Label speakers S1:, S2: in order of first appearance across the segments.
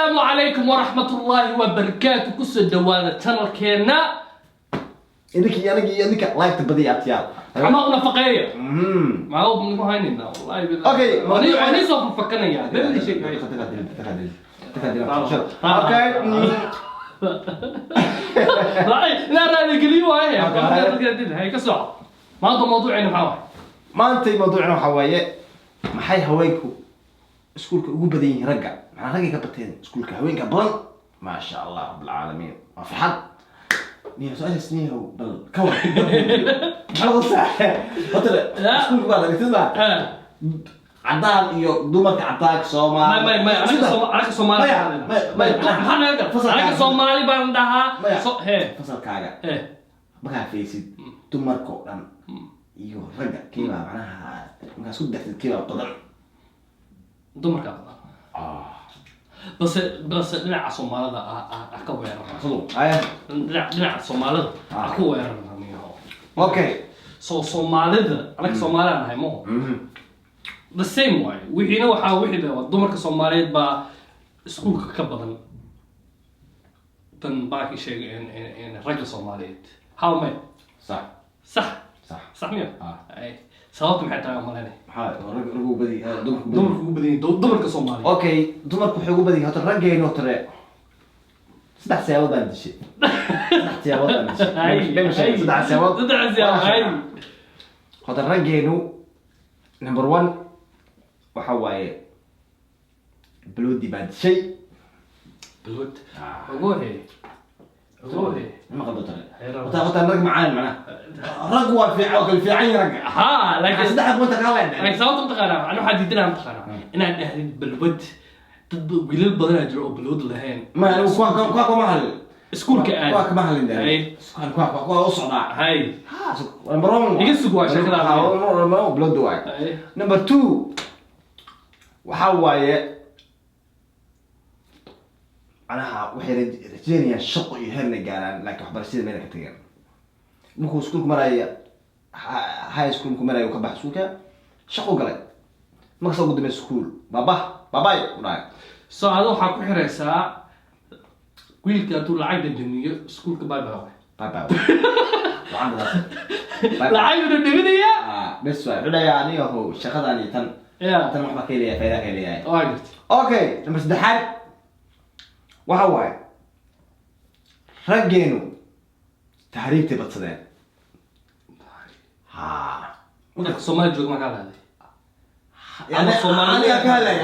S1: السلام عليكم ورحمة الله وبركاته كسر دوالة channel كينا
S2: إنك لايك تبدي أتيال
S1: عملنا فقية ما هو من هايننا والله بالله
S2: أوكي
S1: أنا سوف فكرنا يا ده شيء
S2: أوكي
S1: لا القليوة هي كسر ما هذا موضوعنا محاوي
S2: ما أنت موضوعنا حواية ما حي هوايكو سكولك ugu badan yihiin ragga maxaa ragga ka bateen iskuulka haweenka badan ma sha Allah rabbil alamin ma fi xad niyo soo isniyo bal kaw hada sax hotel iskuulka baa laga tisba cadaan iyo dumarka cadaanka Soomaali
S1: ما anaga Soomaali anaga Soomaali baan dhahaa he
S2: fasalkaaga markaa fiisid dumarka oo dhan iyo ragga kiiba macnaha markaa isku dhaxdid kiiba badan
S1: dumarka بس dhinaca Soomaalida ka weerarna dhinaca Soomaalida ka weerarna
S2: okay
S1: Soomaalida anaga Soomaaliya nahay mo the same way wixina waxa wixii dumarka Soomaaliyeed ba iskuulka ka badan tan baaki sheegay in ragga Soomaaliyeed how may صح مية أي سوات محتاج مالني
S2: رجو بدي
S1: دمر كصومالي
S2: أوكي دمر كحجو بدي هات الرجع نوتر سدع سياوة بندشي سدع سياوة بندشي سدع سياوة هاي هات الرجع نو نمبر 1 وحواي بلودي بندشي
S1: بلود أقوله
S2: ما قدرت وتاخذ الرقم معانا رقوة في عين رقع
S1: ها لكن
S2: صدق وانت قاعد
S1: لكن سويت متقارب انا حد يدينا متقارب انا بالود قليل بدل اجر بلود لهين
S2: ما هو كواكو محل
S1: سكول كان
S2: كواكو محل
S1: اي
S2: كواكو اصعد
S1: هاي
S2: نمبر 1
S1: يسقوا شكلها
S2: بلود واي نمبر 2 وحوايه أنا وحيد رجيني الشق يهرني قالان لكن أخبار السيد مين كتير ممكن سكولكم مرايا هاي سكولكم مرايا وكبح سكولك شقوا قلي ما كسر قدام السكول باباي وراي
S1: سو هذا حكوا حرسة قيل كاتو العيد الدنيا سكولك باي العيد الدنيا
S2: بس هذا يعني هو شخصاني تن ما كيلي فايدة كيلي أوكي لما تدحر وحواي رجينو تحريبتي بتصدق
S1: ودك الصومالي جوك ما قال هذا
S2: يعني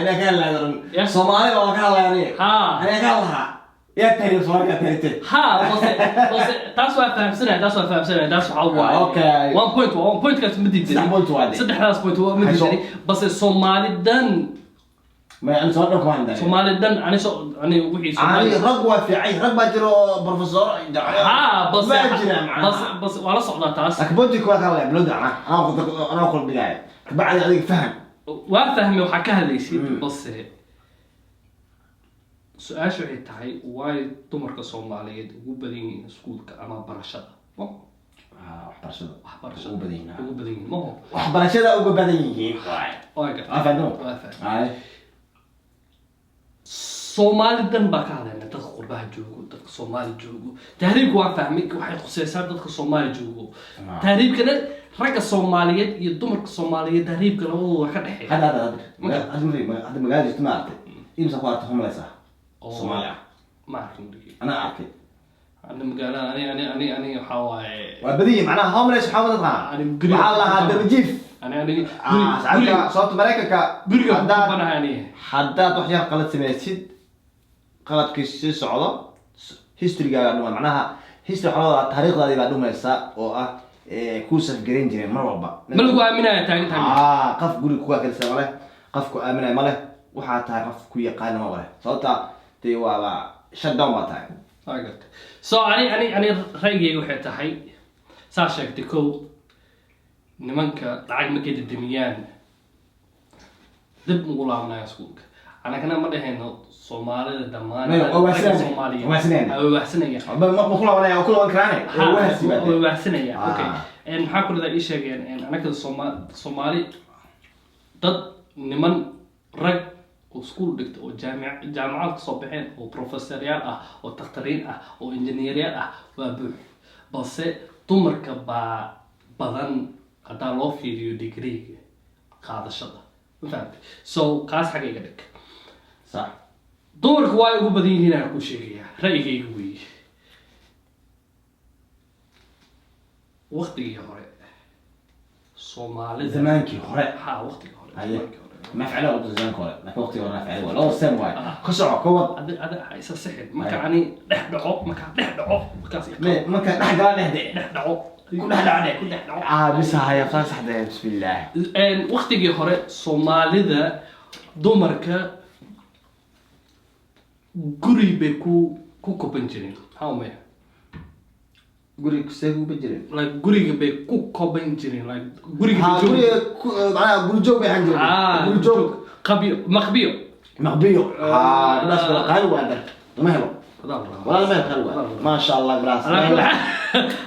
S2: أنا كلا صومالي ولا كلا يعني أنا كلا يا تاني صومالي تاني
S1: بس تاسوا فهم سنة تاسوا حواي
S2: أوكي
S1: 1 بوينت كانت مدي صدق 1 بوينت مدي بس الصومالي دن
S2: ما أنا صار لكم عندنا
S1: صومالي دن أنا وحي
S2: صومالي رقوة في عين رقبة جرو بروفيسور
S1: بس ولا صعدة تاس
S2: أكبرتي كوا كلا بلود أنا أقول بداية بعد عليك فهم
S1: وفهمي وحكاها لي شيء بس سؤال شو هي وايد تمرك صومالية وبدين سكولك أما برشة
S2: برشة
S1: وبدين ما هو
S2: برشة وبدين أفهموا
S1: Soomaali dan baa ka hadlayna dadka qurbaha joogo dadka Soomaali joogo tahriibku waa fahmay waxay khusaysaa dadka Soomaali joogo tahriibkana ragga Soomaaliyeed iyo dumarka Soomaaliyeed tahriibka labadooda waa ka dhaxay
S2: hada magaalada timaartay imsa qaarta homelessa Soomaaliya
S1: ma arkin
S2: ana arkay
S1: ana magaalada ani waxa waaye
S2: waa badiye macnaha homeless waxa wadada waxa la hada majif أنا صوت مريكا حداد وحياة قلت سميسيد قلت كيسي صعودة هيستوري قالوا معناها هيستوري حلوة التاريخ هذا بعدهم ميسا أو كوسف جرين جرين مرة ربع
S1: ملقوا أمينة تاني
S2: قف قولي كوا كل سنة ماله قف كو أمينة ماله وحتى قف كويا قاينة ماله صوتا تيوا شدوا ما تاعي
S1: أقولك أنا رأيي وحتى حي ساشك تكو nimanka lacag ma ka dadamiyaan dib ugu laabnaa iskuulka anagana ma dhahayno Soomaalida dhamaan Soomaaliya waxsanaya
S2: ma ku laabanaya oo ku laaban karaan
S1: waxsanaya okay maxaa ku leedahay sheegeen anaga Soomaali dad niman rag oo school dhigta oo jaamacad kasoo baxeen oo professoryaal ah oo dakhtariin ah oo engineeryaal ah waa buux balse dumarka baa badan haddaa loo fiiriyo degreega qaadashada ma fahamtay so kaas xagga iga dhig
S2: صح
S1: dumarku waa ugu badan yihiin aan ku sheegayaa ra'yigayga weeye waqtigii hore soomaalida
S2: زمانكي هراء
S1: ها waqtigii hore
S2: هاي ما فعله قد زمان كله لكن وقتي وانا فعله ولا هو سام واي كسرعة كوب
S1: ada isa sixid marka ani dhex dhaco markaas
S2: ما كان نحن قال نهدي
S1: dhex dhaco
S2: كل حد عليه بس هاي فاس حدا بسم الله
S1: waqtigii hore soomaalida dumarka guri bay ku koban jireen how many
S2: قولي كسيبو بجري
S1: like guriga bay ku koban jireen like guriga
S2: ها قولي معناها قولي جو بيحنجر قولي جو
S1: مخبيو
S2: مغبيو ها الناس قالوا هذا ما هو ولا ما يخلوا ما شاء الله براس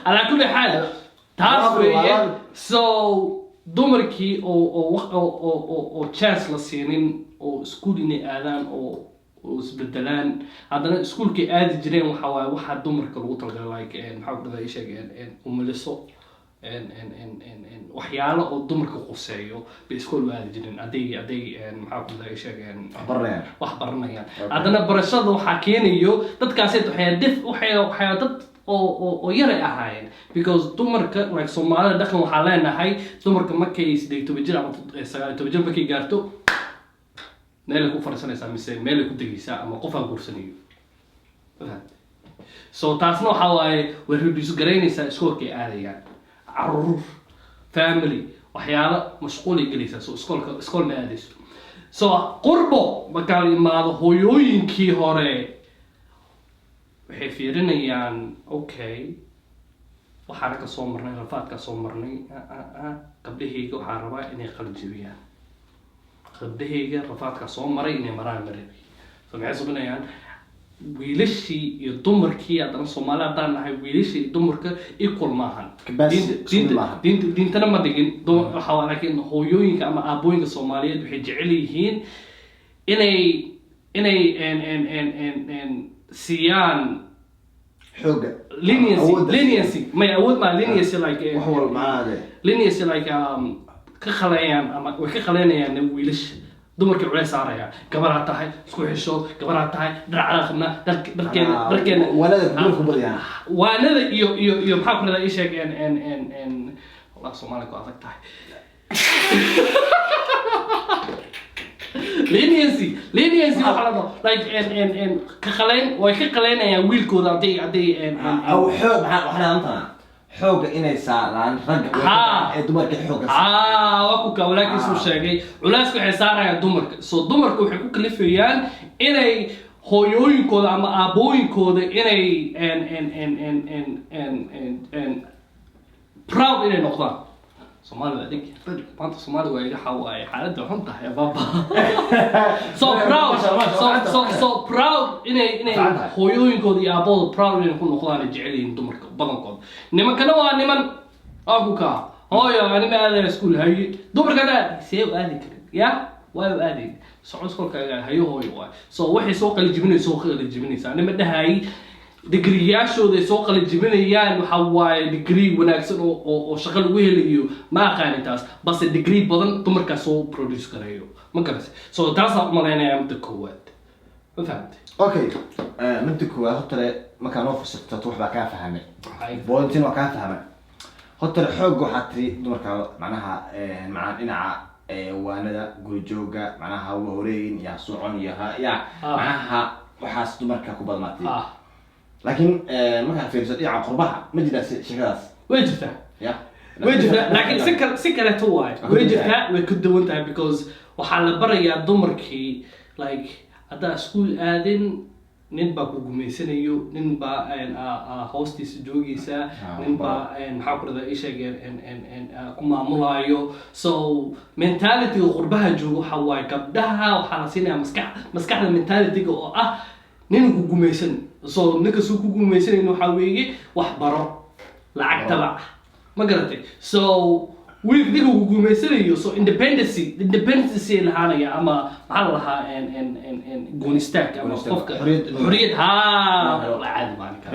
S1: على كل حال taas weeye so dumarkii oo chance la siinin oo iskuul inay aadaan oo isbedelaan haddana iskuulkay aadi jireen waxa waaye waxaa dumarka lagu talagalay like maxaa ku dhaday sheegeen umaliso waxyaalo oo dumarka quseeyo bay iskuul u aadi jireen aday maxaa ku dhaday sheegeen wax baranayaan haddana barashada waxaa keenayo dadkaasi waxay dad oo yaray ahaayeen because dumarka like Soomaalida dhaqan waxaa leenahay dumarka markay 18 jir ama 19 jir markay gaarto meel ku farsanaysa mise meel ku dagaysa ama qof aan guursanayo so taasna waxa waaye way reduce gareynaysaa iskoolkay aadayaan caruur family waxyaalo mashquul ay galaysaa so iskool ma aadayso so qurbo marka la imaado hooyooyinkii hore waxay fiirinayaan okay waxaan ka soo marnay rafaadka soo marnay gabdhahayga waxaa rabaa inay qaljibiyaan gabdhahayga rafaadka soo maray inay maraan mareebay so maxay subinayaan wiilashii iyo dumarkii haddana Soomaali haddaan nahay wiilashii iyo dumarka equal maahan diintana ma dhigin waxaa laakiin hooyooyinka ama aabooyinka Soomaaliyeed waxay jecel yihiin inay siyaan
S2: حوجة
S1: leniency ما يعود مع leniency like
S2: وحول معاه
S1: leniency like كخليان أما وكخلينا ويلش dumarkii culays saaraya gabar tahay isku xisho gabar tahay dhacdaqna dalkeena waanada iyo maxaa ku leedahay sheeg wallah Soomaaliga ku adag tahay leniency waxa la dhaho like ka khaleyn way ka khaleynayaan wiilkooda aday
S2: أو حوج وحنا أنتنا حوجة إني سالان رجع دمرك حوجة
S1: وأكو ولكن سو شيء علاش كحسارة يا دمرك سو دمرك وحكوا كلفيان إني هويوينكودا أما أبوينكودا إني proud إني نقطة Somali adig maanta Somali waa iga xawaay xaaladda xun tahay baba so proud inay hooyooyinkooda iyo aabooda proud inay ku noqdaan jecelyihiin dumarka badankooda nimankana waa niman akuka hooyo anima aadaya iskuul haye dumarkana see u aadi karin ya waa u aadi socod iskuulkaaga hayo hooyo waa so waxay soo qalijibinaysaa anima dhahay digriyaashooda soo qalijibinayaan waxa waaye degree wanaagsan oo shaqo lagu helayo ma aqaanintaas balse degree badan dumarka soo produce gareeyo ma garas so taas aan umaleynaya mid koowaad ma fahamtay
S2: okay mid koowaad horta marka noo fasirto wax baa ka fahamay boontin waa ka fahamay horta xoog waxa tiri dumarka macnaha dhinaca waanada guri jooga macnaha wareegin ya socon ya macnaha waxaas dumarka ku badmaatay لكن ما كان في صديق قربها ما جدا شكلاس
S1: وجدتها لكن سكرت هو وجدتها وكنت وانتها because وحال بريا دمركي like هذا سكول آدن ننبا كوجميسنيو ننبا هوستيس جوجيسا ننبا محاكر ذا إيش كما ملايو so mentality قربها جو حواي كبدها وحالسينها مسكح mentality جو nin ku gumaysan soo ninka soo ku gumaysan inuu waxa weeye wax baro lacag tabac ma garatay so wiil ninka uu guumeysanayo so independency lahaanaya ama maxaa la lahaa goonistaag ama qofka xorriyad la caadi maalinka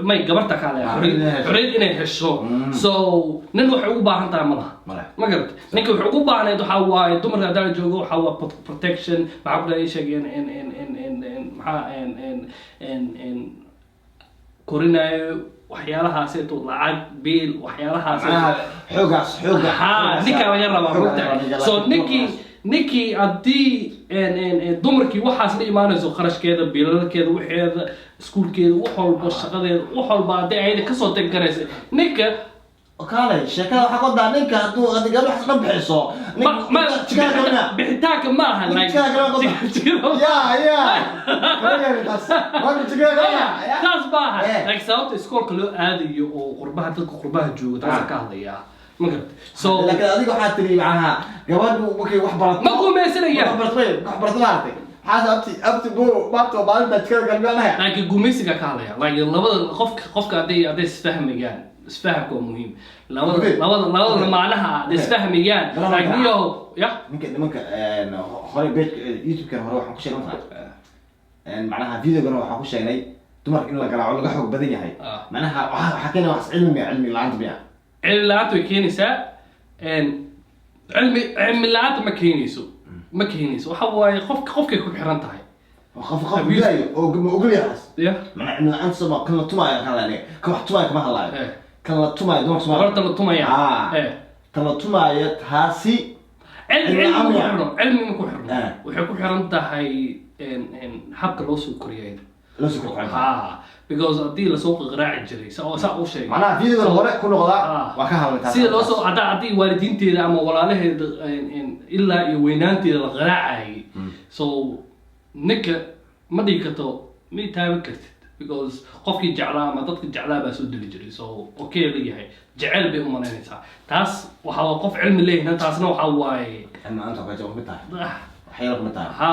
S1: may gabarta kale xorriyad inay hesho so nin waxay ugu baahan tahay malaha ma garata ninka wuxuu ugu baahnayd waxaa waaye dumarka haddaan joogo waxaa waa protection maxaa ku dhahay sheegeen maxaa korinayo waxyaalahaas ee lacag biil waxyaalahaas
S2: xoogaas
S1: ninka laga rabaa runta so ninkii haddii dumarkii waxaas la imaanayso qarashkeeda biilalkeeda waxeeda iskuulkeeda wax walba shaqadeeda wax walba haddii ayada kasoo tag garaysa ninka
S2: kaalay sheekada waxaa qodaa ninka hadduu adiga wax ka bixiso
S1: bixitaanka ma aha taas maaha like sababta iskoolka loo aadayo oo qurbaha dadka qurbaha jooga taasa ka hadlaya ma garata so
S2: laakiin adiga waxaa tiri macnaha gabadhu markay wax barato
S1: ma gumaysanaya
S2: wax barato maartay xaas abti buu maarto maalinta jikada galbeelaya
S1: laakiin gumaysiga ka hadlaya laakiin labada qofka hadday isfahmayaan isfahamka waa muhiim labada macnaha isfahmayaan laakiin ya
S2: nimanka hore beedka youtube-kan hore waxaan ku sheegnay macnaha videogana waxaan ku sheegnay dumarka in la garaaco laga xoog badan yahay macnaha waxaa keenaya wax cilmi la-aanta miya
S1: cilmi la-aanta way keenaysaa cilmi la-aanta ma keenayso waxa waaye qofkay ku xiran tahay
S2: qof gudaayo oo ma ogol yahaas macnaha cilmi la-aanta soo kan la tumaayo kan wax tumaayo kama hadlaayo kan la tumaayo dumarka Soomaaliya
S1: horta la tumaya
S2: kan la tumaayo taasi
S1: cilmi ma ku xirno waxay ku xiran tahay habka loo soo koriyay because haddii lasoo qaraaci jiray saa u sheegay
S2: macnaha videoga hore ku noqdaa waa ka hadlay
S1: sida loo soo haddii waalidiinteeda ama walaalaheeda ilaa iyo weynaanteeda la qaraacayay so ninka ma dhigi karto ma taaban kartid because qofkii jeclaa ama dadka jeclaa baa soo dili jiray so okay leeyahay jecel bay u malaynaysaa taas waxa waa qof cilmi leeyahay taasna waxa waaye
S2: anta ka jawaab tahay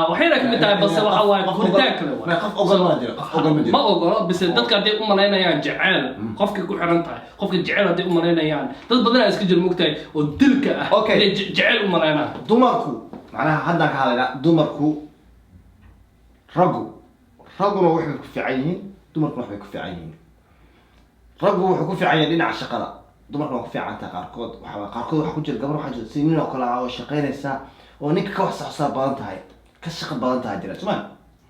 S1: waxayna kamid tahay base waxa waaye koritaan kale ma ogolo bise dadka hadday u malaynayaan jecel qofkay ku xiran tahay qofka jecel hadday u malaynayaan dad badanaa iska jira mogtahay oo dilka ah inay jecel u malaynaan
S2: dumarku macnaha haddaan ka hadlaynaa dumarku ragguna waxay ku fiican yihiin dumarkuna waxbay ku fiican yihiin raggu wuxuu ku fiican yahay dhinaca shaqada dumarkuna waa ku fiican tahay qaarkood waxaa ku jira gabar waxaa jira si nin oo kale ah oo shaqaynaysa oo ninka ka wax saxsaar badan tahay ka shaqo badan tahay jira sumaan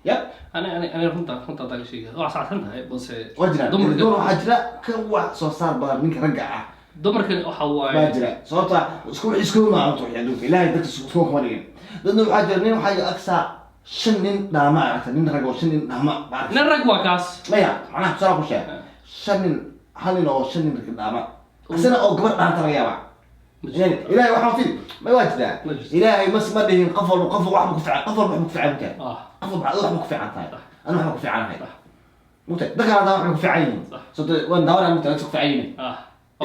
S2: ya
S1: ani runta taga sheegay wax saxsan tahay balse
S2: waa jira dumar waxaa jira ka wax soo saar badan ninka ragga ah
S1: dumarkan waxa waaye
S2: baa jira sababta isku maalinta waxay adduunka ilaahay dadka isku kuma dhigin dadna waxaa jira nin waxaa aksaa shan nin dhaama aragta nin rag oo shan nin dhaama
S1: nin rag waa kaas
S2: maya macnaha tusaale ku sheeg shan nin hal nin oo shan nin rag dhaama isna oo gabar dhaanta laga yaabaa إلهي واحد فيه ما واجده إلهي ما دهين قفل واحد مكفي قفل واحد مكفي عنك قفل بعد واحد مكفي عنك أنا واحد مكفي عنك مت ذكر هذا واحد مكفي عيني صدق وين دور أنا مكفي عيني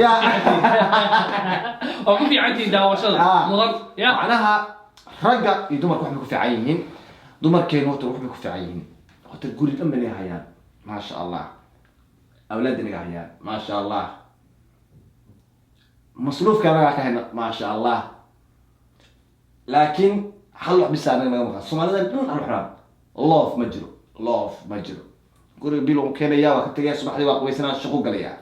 S2: يا
S1: مكفي عيني داور شغل مضر يا
S2: معناها رجع يدمر واحد مكفي عينين دمر كين وقت واحد مكفي عينين وقت تقول الأم اللي هيان ما شاء الله أولادنا هيان ما شاء الله مصروف كمان كهنا ما شاء الله لكن حلو بسانة ما يمكن سومالي دون الحرام لوف مجرو قولي بيلو كنا يا وقت تجي صباح لي واقوي سنة شقوق عليها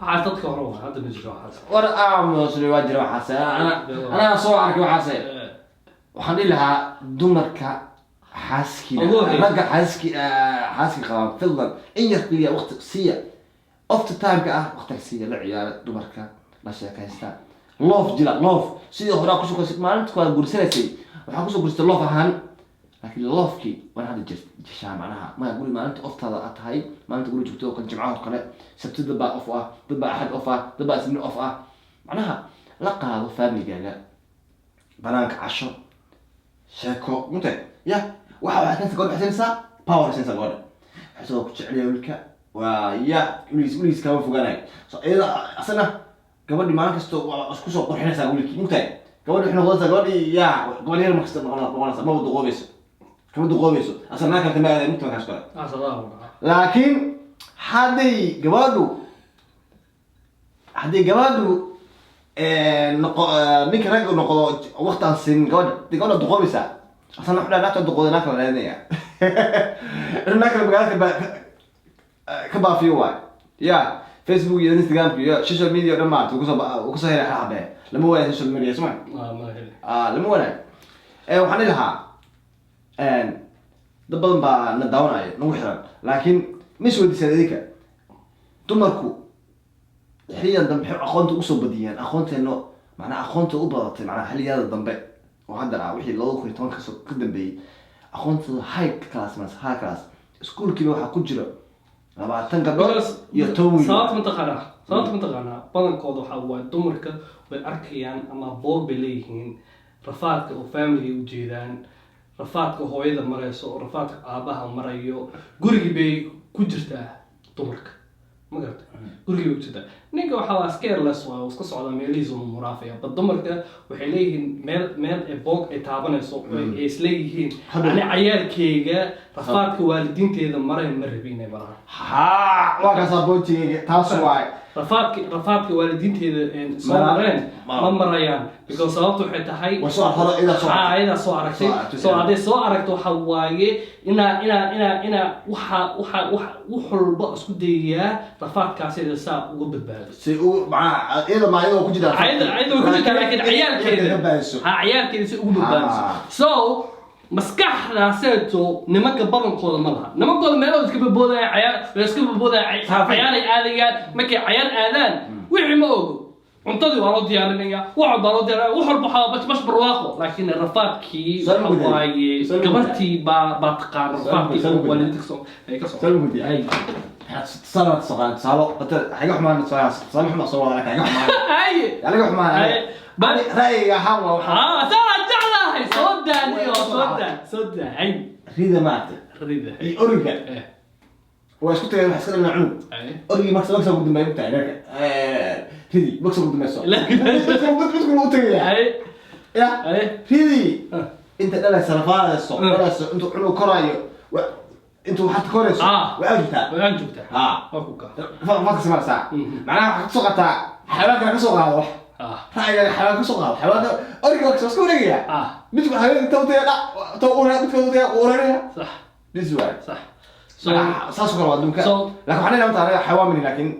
S1: عادتك وروح هذا مجرو حاسة
S2: ورا مصري واجرو حاسة أنا صورك وحاسة وحني لها دمرك حاسكي رجع حاسكي قام فضل إن يخلي وقت سيا أفت تايم كأه وقت سيا العيال دمرك ما sheekaystaan loof jira loof sidii hore ku soo koosay maalinta ku guursanayay waxa ku soo guurstay loof ahaan laakiin loofkii waan hada jishaa macnaha ma guri maalinta oftada aad tahay maalinta guri joogto oo jimcaha kale sabtida baa off ah dad baa ahad off ah dad baa isniin off ah macnaha la qaado family-gaaga banaanka casho sheeko mutay ya waxa ka soo baxaysaa power sense goor xisoo ku jecel wiilka waa ya wiis ka fogaanay so ila asana gabadhi maalin kasta waa isku soo qurxinaysaa wiilkii mugtahay gabadhi waxay noqonaysaa gabadhi yaa gabadhi yar markasta noqonaysaa ma wada qoobayso asana ka timaada mugta kaas kale laakiin hadday gabadhu ninka ragga noqdo waqtaan siin gabadha duqoobaysaa asana wuxuu dhahay naagta duqooday naag kala raadinaya inuu naag kale magaalada ka baafiyo waay ya Facebook iyo Instagram iyo social media dhammaan kusoo helay xabe lama waayo social media suma lama waayo waxaan ilahaa dad badan baa na daawanaya nagu xiran laakiin mis weydiisaan idinka dumarku xilliyan dambe aqoonta usoo badiyeen aqoonteeno macnaha aqoonta u badatay macnaha xilliyada dambe oo hadda wixii 2010 ka dambeeyay aqoonta high class mas high class iskuulkiiba waxaa ku jira 20 gabdhood iyo 10 wiil
S1: sababta mataqaanaa badankooda waxaa waaye dumarka way arkayaan ama boog bay leeyihiin rafaadka oo family u jeedaan rafaadka hooyada marayso oo rafaadka aabaha marayo gurigii bay ku jirtaa dumarka ma garata gurigii bay ku jirtaa ninka waxaa waa scareless waa iska socda meelihiisa uu muraafaya bad dumarka waxay leeyihiin meel ee boog ay taabanayso ay isleeyihiin ani cayaalkeyga rafaadka waalidiinteeda maray ma rabin inay maraan
S2: waa kaasa boojigeyga taas waay
S1: rafaadka waalidiinteeda soo mareen ma marayaan because sababtu waxay tahay ida soo aragtay soo hadday soo aragto waxa waaye inaa waxa walba isku dayayaa rafaadkaasida saa uga badbaado
S2: si uu macnaha iyadoo ku jirta
S1: laakiin ciyaalkeeda si ugu badbaadiso so maskaxdaaseeto nimanka badankooda ma laha nimankooda meelooda iska baboodaya cayaalay aadayaan markay cayaal aadaan wixii ma ogo cuntadii waa loo diyaarinaya wax walba bash barwaaqo laakiin rafaadkii waxa waaye gabartii baa taqaan rafaadkii waalidinta ay ka
S2: صارت حاجه حمان صالح ما صور لك حاجه حمان يعني حمان رايي يا حوا
S1: ترجع لها صدق عين
S2: ريده ماتت
S1: ريده
S2: اي اورجا واش كنت حسنا نعود اورجي ماكس قدام ما يبتاع لك ريدي ماكس قدام ما يسوي لا بتقول قلت يا ريدي انت لا سرفا الصوت انتوا حلو كرايو انتوا حتى كوريس
S1: واجبتها
S2: اكوكا فاك سمع ساعه معناها حق سقطا حيوانك كسو قادو رايك حيوانك كسو قادو حيوانك اوريك كسو وريغيا مش حيوان انت تو اورا بتفوتيا اورا
S1: صح
S2: ديزوال
S1: صح
S2: ساسو كلا ودمك لكن حنا لو تعرف حيوان من لكن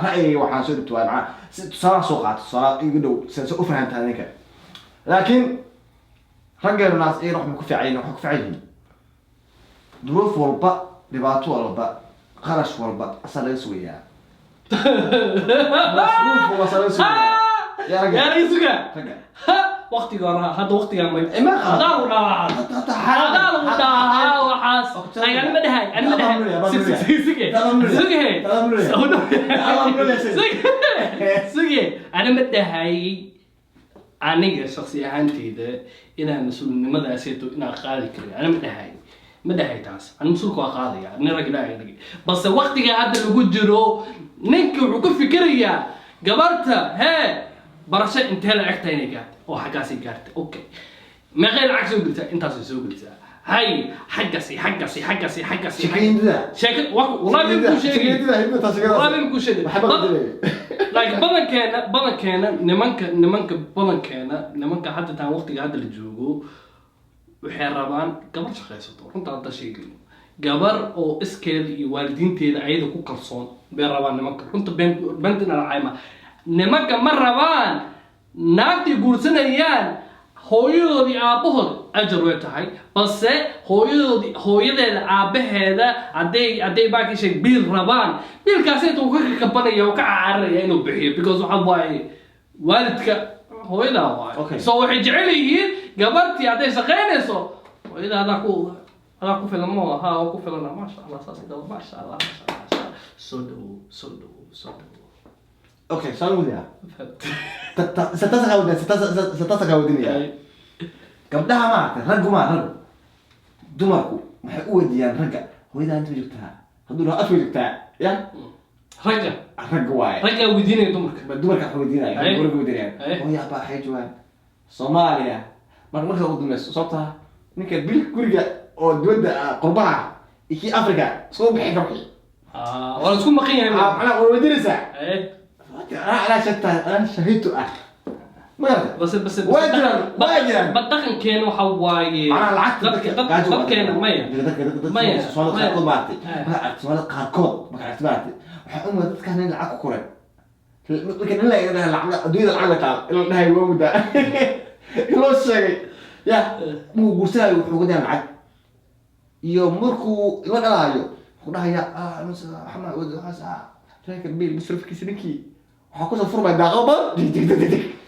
S2: رايي waxaan soo dhigtay macna soo qaato soo igu dhow soo u fahantaa ninka laakiin ragga naas ay ruux ku fiicayeen wax ku fiicayeen ظروف والبا dhibaato walba qarash walba asal laga sugayaa ظروف walba asal laga sugayaa
S1: يا ريسوكا وقتي قرا هذا وقتي يا مي هذا ولا وحاس انا ما دهي سوقي انا ما دهي aniga shakhsi ahaanteyda inaan mas'uulnimadaasayto inaan qaadi karin ana ma dhahay taas aan mas'uulku waa qaadaya nin rag ilaahay dhigi balse waqtiga hadda lagu jiro ninka wuxuu ku fikirayaa gabarta barasho intee la egtay inay gaarto oo xaggaasi gaartay okay ma qeyl cag soo gurtaa intaas soo gurtaa hay xaggaasi sheekad wallahi ku sheegay like badankeena nimanka hadda taan waqtiga hadda la joogo waxay rabaan gabar shaqaysato runta hadda sheegay gabar oo iskeed iyo waalidiinteeda ayada ku kalsoon bay rabaan nimanka runta bentina lacayma nimanka ma rabaan naagtii guursanayaan hooyadoodii aabahood ajar way tahay balse hooyadeeda aabaheeda hadday baaki sheeg biil rabaan biilkaas intuu ka kabanaya oo ka cararaya inuu bixiyo because waxa waaye waalidka hooyada waaye so waxay jecel yihiin gabartii hadday shaqaynayso hooyada adaa ku filan ma aha oo ku filan ma sha Allah saas ida ma sha Allah so do
S2: اوكي سالو ده ستاسا ودنيا gabdhaha maarta raggu dumarku maxay u wadiyaan ragga hooyada inta joogtaa haduu la afay joogtaa ya ragga waay
S1: ragga wadiinay dumarka
S2: wadiinay guriga wadiinay hooyada baa waxay joogaan Soomaaliya marka ugu dambayso sababta ninka bil guriga oo dibadda qurbaha Afrika soo bixi karti
S1: wala isku maqan yahay
S2: ana wadiinaysa انا شهيته ما
S1: بس
S2: واجرا
S1: بدقن كان waxa waaye
S2: انا لعبت
S1: dadkeena maya
S2: سؤال qaarkood maartay su'aal qaarkood marka aragtay waxa uma dadkan in lacag ku koreen marka in la yiraahdo lacag adduunyada lacag taal ila dhahay waa muda loo sheegay ya muu guursaday wuxuu ku daan lacag iyo markuu ila dhalaayo wuxuu dhahaya nus xamaa wada hasa reerka bil bisrafkiisa ninkii waxa ku soo furmay daaqaba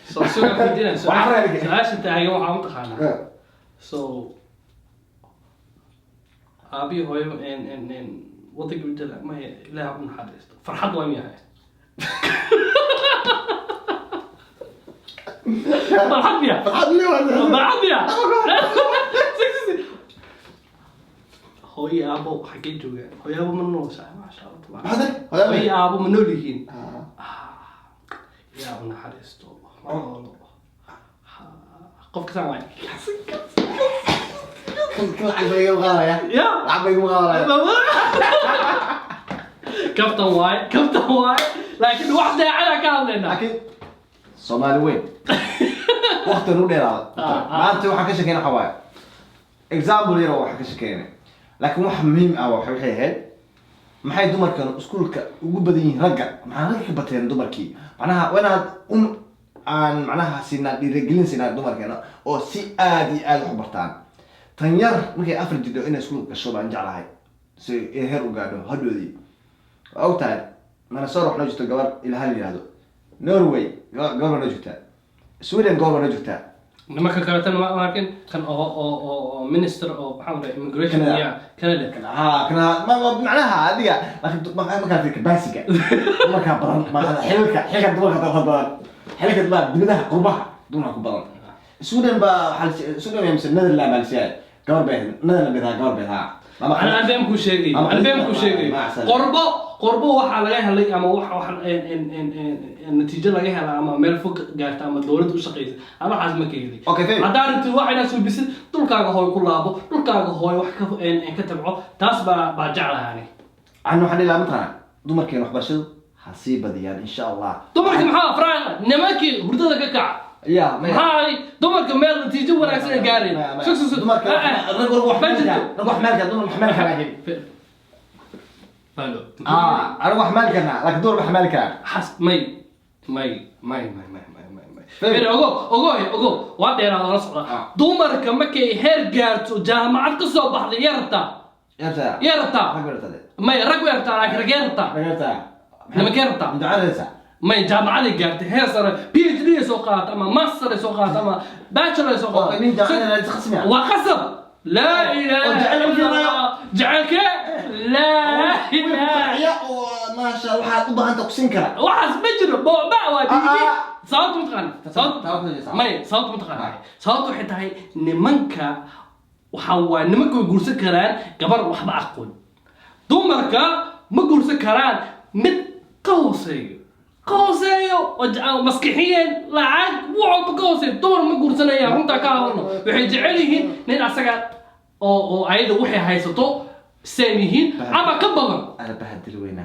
S1: so su'aasha tahay waxa u taqaanaa so abi hooyo en waddanka jira ma ilaaha u naxariisto farxad waa miyahay farxad miya hooyo aabo xagee joogaan hooyo aabo ma nooshahay maasha Allah hooyo aabo ma nool yihiin yaa u naxariisto قف كثر معي
S2: كل عباية وغاية
S1: يا
S2: عباية وغاية
S1: كابتن واي لكن واحدة على كاملنا
S2: أكيد صومالي وين وقت نودي لا ما أنت وحكي شكينا حواي example يرو وحكي شكينا لكن واحد مهم أو حوحي هاد ما حي دمر كانوا سكولك وجبدين رجع مع رجع بتين دمر كي معناها وأنا aan macnaha sina dhiirigelin sina dumarkeena oo si aad iyo aad u bartaan tan yar markay afar jiddo inay isku gasho baan jeclahay si heer u gaadho hadhoodii oo tahay mana soo ruuxna jirto gabar ilaahay yiraahdo Norway gabar la joogta Sweden gabar la joogta
S1: nimanka kale tan markin kan oo minister oo maxaa immigration ya Canada
S2: kana ma macnaha adiga laakiin ma ka fikir basiga marka badan ma xilka dumarka badan حلقة بقى بدها قربها دونها كبران السودان بقى حال السودان يمس النذرلاند مالسيا قبر بيه النذرلاند بيها قبر بيها
S1: أنا فهمكوا شيء قربه waxa laga helay ama waxa natiijo laga helay ama meel fog gaarta ama dawladdu u shaqeeyay ama xas ma keenay hadaan intuu waxa ina soo bisid dhulkaaga hooy ku laabo dhulkaaga hooy wax ka tabco taas baa jeclahaani
S2: anu xadii la maqaan dumarkeen waxbarashadu hasii badiyaan insha Allah
S1: dumarka maxaa faraaqa nimankii hurdada ka kac
S2: يا
S1: هاي دمرك ميل تيجي ولا سنة قارين شو
S2: دمرك روح مالك دمر محملك لكن
S1: فالو
S2: اروح مالك انا لك دور محملك
S1: حسب مي فير اوغو وادير على راسك دمرك مكي هير قارتو جامعة كسو بحض يرتا مي رقو يرتا لكن رقيرتا لما كيرتا ما جامعة قارتي هي صار PhD سوقات أما ماستر سوقات أما باتشلر سوقات
S2: مين جعلنا تقسمها
S1: وقسم لا إله إلا الله جعلك لا إله
S2: ما شاء الله حد طبعا أنت قسم كلا
S1: واحد مجرب بقى ودي صوت متقن صوت متقن صوت حتى هاي نمنكا وحوا نمنكا يقول سكران قبر وحب أقول دمركا ما يقول سكران مت قوسيو مسكحيين لعاد وعب قوسي دور ما قرسنايا runta ka hadalno waxay jecel yihiin nin asaga oo ayada waxay haysato saamihiin ama ka badan
S2: ana bahadil weyna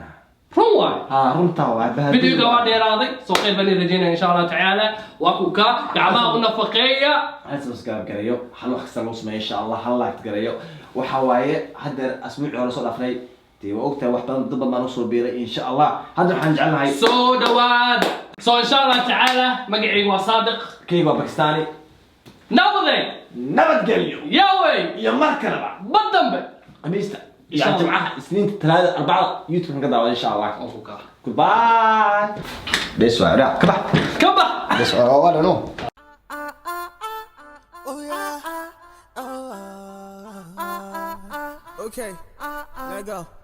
S1: runwa
S2: runta waa bahadil
S1: video waa dheeraaday soo qayb bani rajayna insha Allah taala waa ku ka gacmaha u nafaqeeya
S2: asas gaab garayo hal wax kasta loo sameeyo insha Allah hal laag garayo waxa waaye hadda asbuuc hore soo dhafnay تي وقتها واحد ضد ما نوصل بيره ان شاء الله هذا حنجعلنا هاي
S1: سو دواد سو ان شاء الله تعالى مقعي وصادق
S2: كيبا باكستاني نبض قليو
S1: يا وي
S2: يا مركبه
S1: بالضبط
S2: قميصته يا جماعه سنين 3 4 يوتيوب نقدر ان شاء الله جود باي بس وعرا كبا بس ولا نو
S3: Okay, let go.